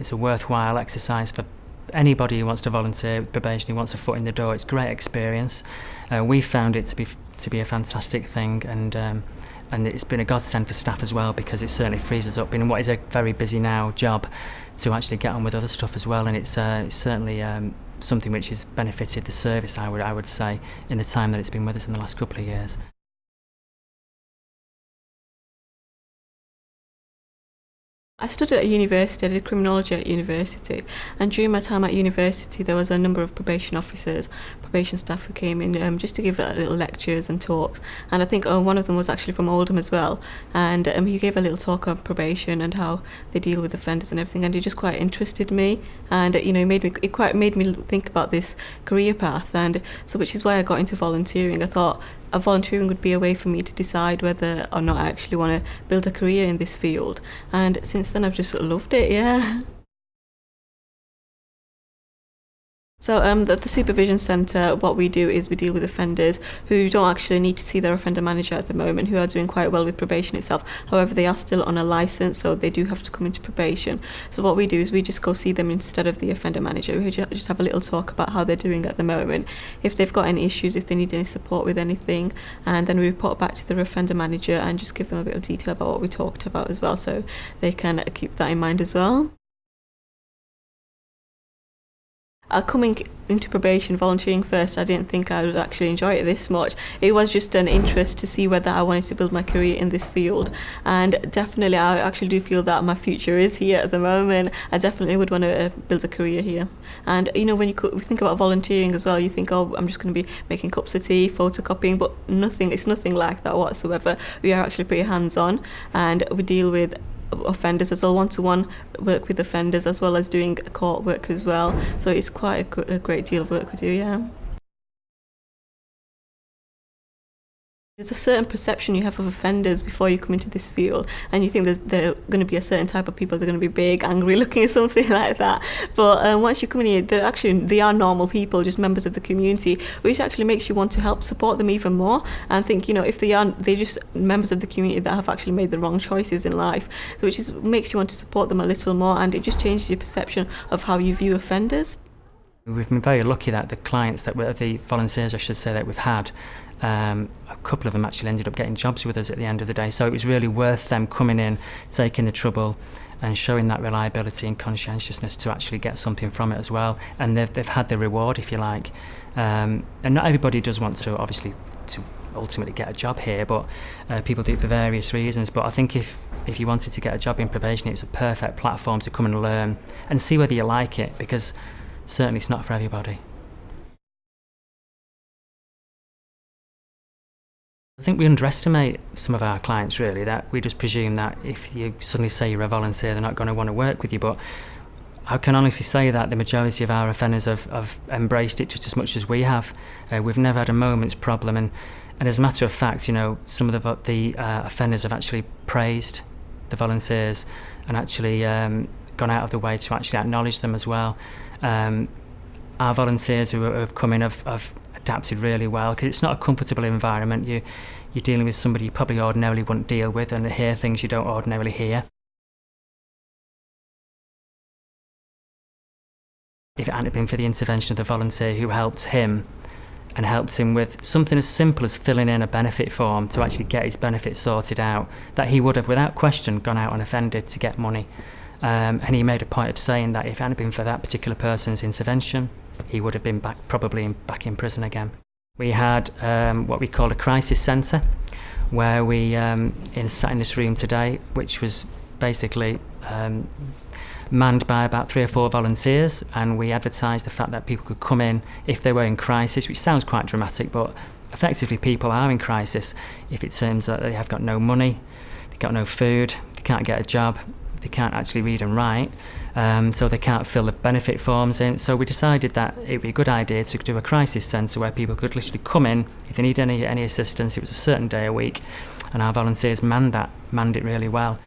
it's a worthwhile exercise for anybody who wants to volunteer with probation, who wants a foot in the door. It's a great experience. We found it to be a fantastic thing, and it's been a godsend for staff as well, because it certainly frees us up in what is a very busy now job to actually get on with other stuff as well. And it's certainly something which has benefited the service, I would say, in the time that it's been with us in the last couple of years. I studied at university, I did criminology at university, and during my time at university there was a number of probation officers, probation staff who came in just to give little lectures and talks, and I think one of them was actually from Oldham as well, and he gave a little talk on probation and how they deal with offenders and everything, and it just quite interested me, and it quite made me think about this career path, and so which is why I got into volunteering. I thought volunteering would be a way for me to decide whether or not I actually want to build a career in this field, and since then I've just loved it, yeah. So the Supervision Centre, what we do is we deal with offenders who don't actually need to see their offender manager at the moment, who are doing quite well with probation itself. However, they are still on a licence, so they do have to come into probation. So what we do is we just go see them instead of the offender manager. We just have a little talk about how they're doing at the moment, if they've got any issues, if they need any support with anything, and then we report back to the offender manager and just give them a bit of detail about what we talked about as well, so they can keep that in mind as well. Coming into probation, volunteering first, I didn't think I would actually enjoy it this much. It was just an interest to see whether I wanted to build my career in this field, and definitely I actually do feel that my future is here at the moment. I definitely would want to build a career here. And when you think about volunteering as well, you think, oh, I'm just going to be making cups of tea, photocopying, but it's nothing like that whatsoever. We are actually pretty hands-on, and we deal with offenders as well, one-to-one work with offenders, as well as doing court work as well, so it's quite a great deal of work we do, yeah. There's a certain perception you have of offenders before you come into this field, and you think they're going to be a certain type of people, they're going to be big, angry looking or something like that. But once you come in here, they are normal people, just members of the community, which actually makes you want to help support them even more, and think, if they're just members of the community that have actually made the wrong choices in life, so which makes you want to support them a little more, and it just changes your perception of how you view offenders. We've been very lucky that the volunteers, I should say, that we've had, a couple of them actually ended up getting jobs with us at the end of the day, so it was really worth them coming in, taking the trouble and showing that reliability and conscientiousness to actually get something from it as well, and they've had the reward, if you like. And not everybody does want to, obviously, to ultimately get a job here, but people do it for various reasons. But I think if you wanted to get a job in probation, it's a perfect platform to come and learn and see whether you like it, because certainly it's not for everybody. I think we underestimate some of our clients, really, that we just presume that if you suddenly say you're a volunteer, they're not going to want to work with you. But I can honestly say that the majority of our offenders have embraced it just as much as we have. We've never had a moment's problem, and as a matter of fact, some of the offenders have actually praised the volunteers and actually gone out of the way to actually acknowledge them as well. Our volunteers who have come in have adapted really well, because it's not a comfortable environment. You're dealing with somebody you probably ordinarily wouldn't deal with, and they hear things you don't ordinarily hear. If it hadn't been for the intervention of the volunteer who helped him, and helped him with something as simple as filling in a benefit form to actually get his benefit sorted out, that he would have, without question, gone out unoffended to get money. And he made a point of saying that if it hadn't been for that particular person's intervention, he would have been probably back in prison again. We had what we called a crisis centre, where we sat in this room today, which was basically manned by about 3 or 4 volunteers, and we advertised the fact that people could come in if they were in crisis, which sounds quite dramatic, but effectively people are in crisis if it turns out they have got no money, they've got no food, they can't get a job, they can't actually read and write, so they can't fill the benefit forms in. So we decided that it would be a good idea to do a crisis centre where people could literally come in if they need any assistance. It was a certain day a week, and our volunteers manned it really well.